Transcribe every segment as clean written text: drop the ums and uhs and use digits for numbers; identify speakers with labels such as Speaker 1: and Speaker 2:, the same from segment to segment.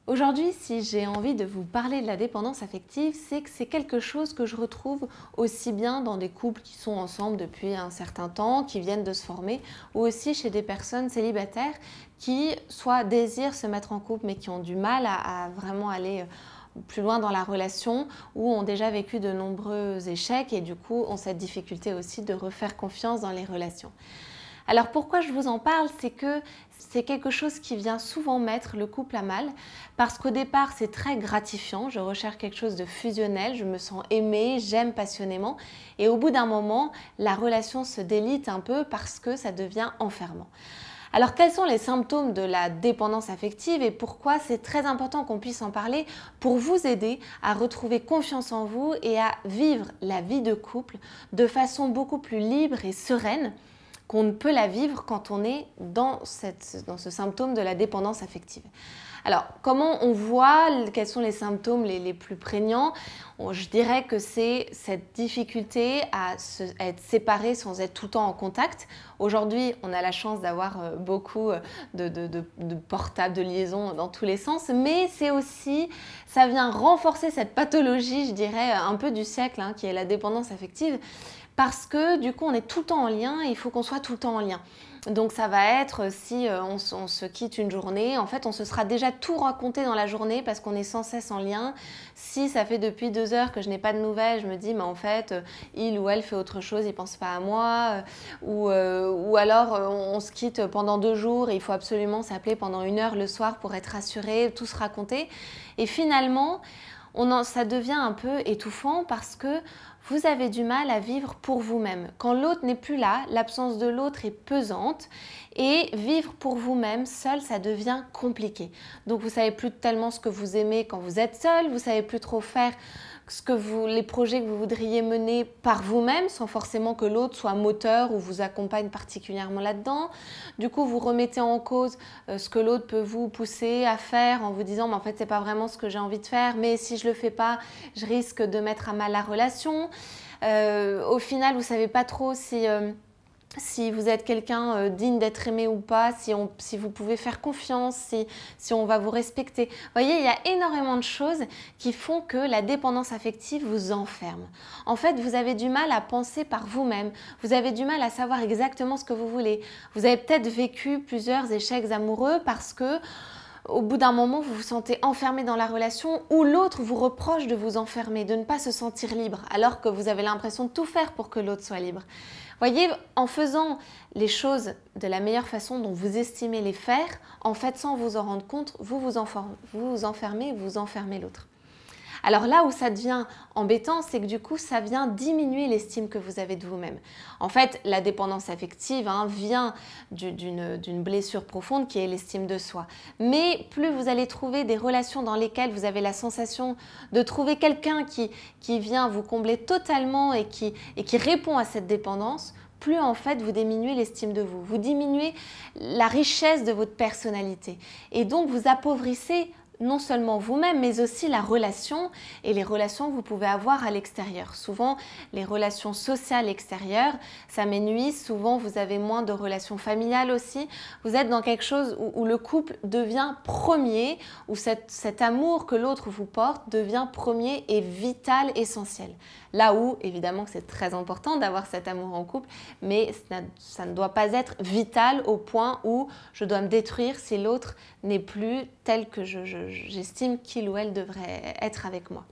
Speaker 1: Aujourd'hui, si j'ai envie de vous parler de la dépendance affective, c'est que c'est quelque chose que je retrouve aussi bien dans des couples qui sont ensemble depuis un certain temps, qui viennent de se former, ou aussi chez des personnes célibataires qui soit désirent se mettre en couple mais qui ont du mal à vraiment aller plus loin dans la relation ou ont déjà vécu de nombreux échecs et du coup ont cette difficulté aussi de refaire confiance dans les relations. Alors pourquoi je vous en parle, c'est que c'est quelque chose qui vient souvent mettre le couple à mal parce qu'au départ c'est très gratifiant, je recherche quelque chose de fusionnel, je me sens aimée, j'aime passionnément et au bout d'un moment la relation se délite un peu parce que ça devient enfermant. Alors quels sont les symptômes de la dépendance affective et pourquoi c'est très important qu'on puisse en parler pour vous aider à retrouver confiance en vous et à vivre la vie de couple de façon beaucoup plus libre et sereine qu'on ne peut la vivre quand on est dans ce symptôme de la dépendance affective. Alors, comment on voit, quels sont les symptômes les plus prégnants? Je dirais que c'est cette difficulté à être séparé sans être tout le temps en contact. Aujourd'hui, on a la chance d'avoir beaucoup de portables, de liaisons dans tous les sens, mais c'est aussi, ça vient renforcer cette pathologie, je dirais, un peu du siècle, qui est la dépendance affective. Parce que du coup, on est tout le temps en lien et il faut qu'on soit tout le temps en lien. Donc ça va être si on se quitte une journée, en fait on se sera déjà tout raconté dans la journée parce qu'on est sans cesse en lien. Si ça fait depuis 2 heures que je n'ai pas de nouvelles, je me dis mais en fait il ou elle fait autre chose, il ne pense pas à moi. Ou alors on se quitte pendant 2 jours et il faut absolument s'appeler pendant 1 heure le soir pour être rassuré, tout se raconter. Et finalement, ça devient un peu étouffant parce que vous avez du mal à vivre pour vous-même. Quand l'autre n'est plus là, l'absence de l'autre est pesante et vivre pour vous-même, seul, ça devient compliqué. Donc vous ne savez plus tellement ce que vous aimez quand vous êtes seul, vous ne savez plus trop faire les projets que vous voudriez mener par vous-même sans forcément que l'autre soit moteur ou vous accompagne particulièrement là-dedans. Du coup, vous remettez en cause ce que l'autre peut vous pousser à faire en vous disant mais en fait, c'est pas vraiment ce que j'ai envie de faire, mais si je le fais pas, je risque de mettre à mal la relation. Au final, vous savez pas trop si vous êtes quelqu'un digne d'être aimé ou pas, si vous pouvez faire confiance, si on va vous respecter. Vous voyez, il y a énormément de choses qui font que la dépendance affective vous enferme. En fait, vous avez du mal à penser par vous-même, vous avez du mal à savoir exactement ce que vous voulez. Vous avez peut-être vécu plusieurs échecs amoureux parce que au bout d'un moment, vous vous sentez enfermé dans la relation ou l'autre vous reproche de vous enfermer, de ne pas se sentir libre, alors que vous avez l'impression de tout faire pour que l'autre soit libre. Voyez, en faisant les choses de la meilleure façon dont vous estimez les faire, en fait, sans vous en rendre compte, vous enfermez l'autre. Alors là où ça devient embêtant, c'est que du coup, ça vient diminuer l'estime que vous avez de vous-même. En fait, la dépendance affective vient d'une blessure profonde qui est l'estime de soi. Mais plus vous allez trouver des relations dans lesquelles vous avez la sensation de trouver quelqu'un qui vient vous combler totalement et qui répond à cette dépendance, plus en fait vous diminuez l'estime de vous. Vous diminuez la richesse de votre personnalité. Et donc vous appauvrissez non seulement vous-même, mais aussi la relation et les relations que vous pouvez avoir à l'extérieur. Souvent, les relations sociales extérieures, ça m'ennuie. Souvent, vous avez moins de relations familiales aussi. Vous êtes dans quelque chose où le couple devient premier, où cet amour que l'autre vous porte devient premier et vital, essentiel. Là où, évidemment, c'est très important d'avoir cet amour en couple, mais ça ne doit pas être vital au point où je dois me détruire si l'autre n'est plus tel que j'estime qu'il ou elle devrait être avec moi.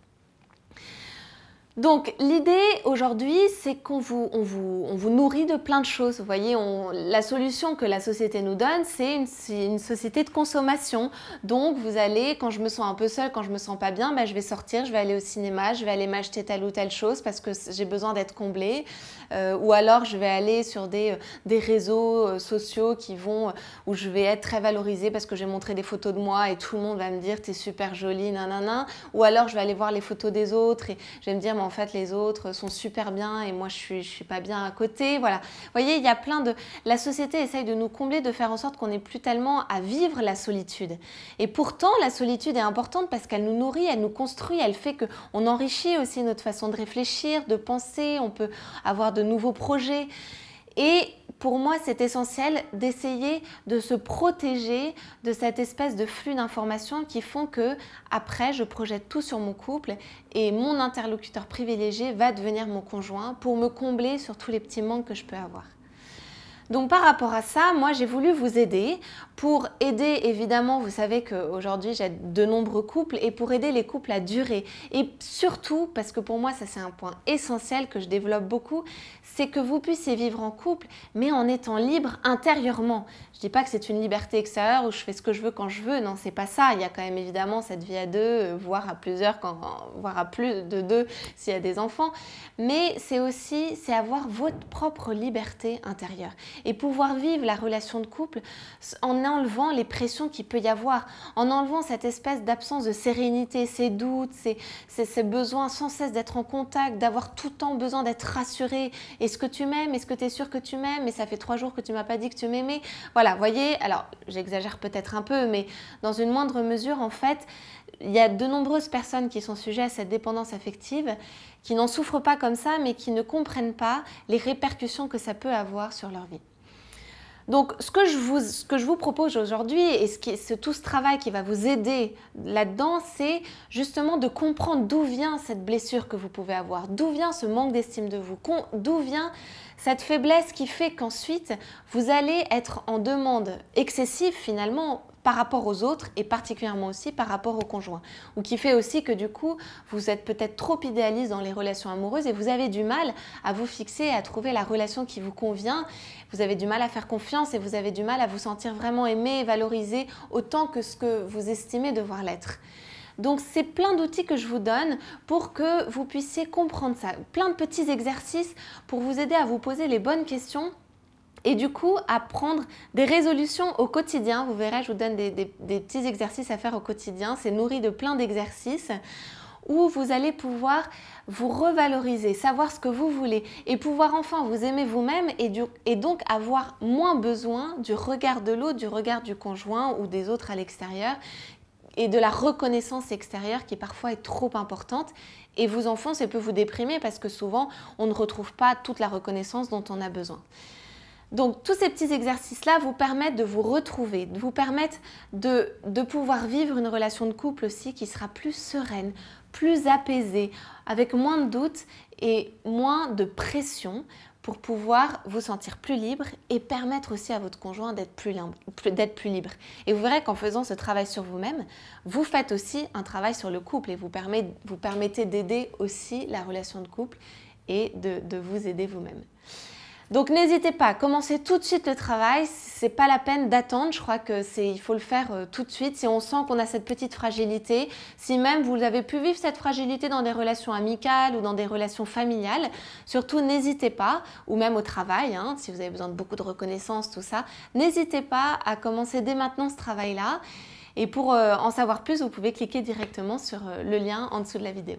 Speaker 1: Donc l'idée aujourd'hui, c'est qu'on vous nourrit de plein de choses. Vous voyez, la solution que la société nous donne, c'est une société de consommation. Donc vous allez, quand je me sens un peu seule, quand je me sens pas bien, je vais sortir, je vais aller au cinéma, je vais aller m'acheter telle ou telle chose parce que j'ai besoin d'être comblée. Ou alors je vais aller sur des réseaux sociaux où je vais être très valorisée parce que j'ai montré des photos de moi et tout le monde va me dire t'es super jolie, nanana. Ou alors je vais aller voir les photos des autres et je vais me dire mais en fait les autres sont super bien et moi je suis pas bien à côté. Voilà. Vous voyez, il y a la société essaye de nous combler, de faire en sorte qu'on n'ait plus tellement à vivre la solitude. Et pourtant la solitude est importante parce qu'elle nous nourrit, elle nous construit, elle fait qu'on enrichit aussi notre façon de réfléchir, de penser, on peut avoir de nouveaux projets. Et pour moi, c'est essentiel d'essayer de se protéger de cette espèce de flux d'informations qui font que, après, je projette tout sur mon couple et mon interlocuteur privilégié va devenir mon conjoint pour me combler sur tous les petits manques que je peux avoir. Donc par rapport à ça, moi j'ai voulu vous aider pour aider, évidemment, vous savez qu'aujourd'hui j'aide de nombreux couples et pour aider les couples à durer. Et surtout, parce que pour moi ça c'est un point essentiel que je développe beaucoup, c'est que vous puissiez vivre en couple mais en étant libre intérieurement. Je ne dis pas que c'est une liberté extérieure où je fais ce que je veux quand je veux, non c'est pas ça. Il y a quand même évidemment cette vie à deux, voire à plusieurs, voire à plus de deux s'il y a des enfants. Mais c'est aussi, c'est avoir votre propre liberté intérieure et pouvoir vivre la relation de couple en enlevant les pressions qu'il peut y avoir, en enlevant cette espèce d'absence de sérénité, ces doutes, ces besoins sans cesse d'être en contact, d'avoir tout le temps besoin d'être rassuré. Est-ce que tu m'aimes? Est-ce que tu es sûr que tu m'aimes? Mais ça fait 3 jours que tu m'as pas dit que tu m'aimais. Voilà, voyez, alors j'exagère peut-être un peu, mais dans une moindre mesure, en fait, il y a de nombreuses personnes qui sont sujettes à cette dépendance affective, qui n'en souffrent pas comme ça, mais qui ne comprennent pas les répercussions que ça peut avoir sur leur vie. Donc, ce que je vous propose aujourd'hui et tout ce travail qui va vous aider là-dedans, c'est justement de comprendre d'où vient cette blessure que vous pouvez avoir, d'où vient ce manque d'estime de vous, d'où vient cette faiblesse qui fait qu'ensuite, vous allez être en demande excessive finalement par rapport aux autres et particulièrement aussi par rapport au conjoint. Ou qui fait aussi que du coup, vous êtes peut-être trop idéaliste dans les relations amoureuses et vous avez du mal à vous fixer, à trouver la relation qui vous convient. Vous avez du mal à faire confiance et vous avez du mal à vous sentir vraiment aimé et valorisé autant que ce que vous estimez devoir l'être. Donc, c'est plein d'outils que je vous donne pour que vous puissiez comprendre ça. Plein de petits exercices pour vous aider à vous poser les bonnes questions et du coup, à prendre des résolutions au quotidien. Vous verrez, je vous donne des petits exercices à faire au quotidien. C'est nourri de plein d'exercices où vous allez pouvoir vous revaloriser, savoir ce que vous voulez et pouvoir enfin vous aimer vous-même et donc avoir moins besoin du regard de l'autre, du regard du conjoint ou des autres à l'extérieur et de la reconnaissance extérieure qui parfois est trop importante et vous enfonce et peut vous déprimer parce que souvent on ne retrouve pas toute la reconnaissance dont on a besoin. Donc tous ces petits exercices-là vous permettent de vous retrouver, vous permettent de pouvoir vivre une relation de couple aussi qui sera plus sereine, plus apaisée, avec moins de doutes et moins de pression pour pouvoir vous sentir plus libre et permettre aussi à votre conjoint d'être plus libre. Et vous verrez qu'en faisant ce travail sur vous-même, vous faites aussi un travail sur le couple et vous permettez d'aider aussi la relation de couple et de vous aider vous-même. Donc n'hésitez pas, commencez tout de suite le travail, c'est pas la peine d'attendre, je crois qu'il faut le faire tout de suite si on sent qu'on a cette petite fragilité, si même vous avez pu vivre cette fragilité dans des relations amicales ou dans des relations familiales, surtout n'hésitez pas, ou même au travail, hein, si vous avez besoin de beaucoup de reconnaissance, tout ça, n'hésitez pas à commencer dès maintenant ce travail-là et pour en savoir plus, vous pouvez cliquer directement sur le lien en dessous de la vidéo.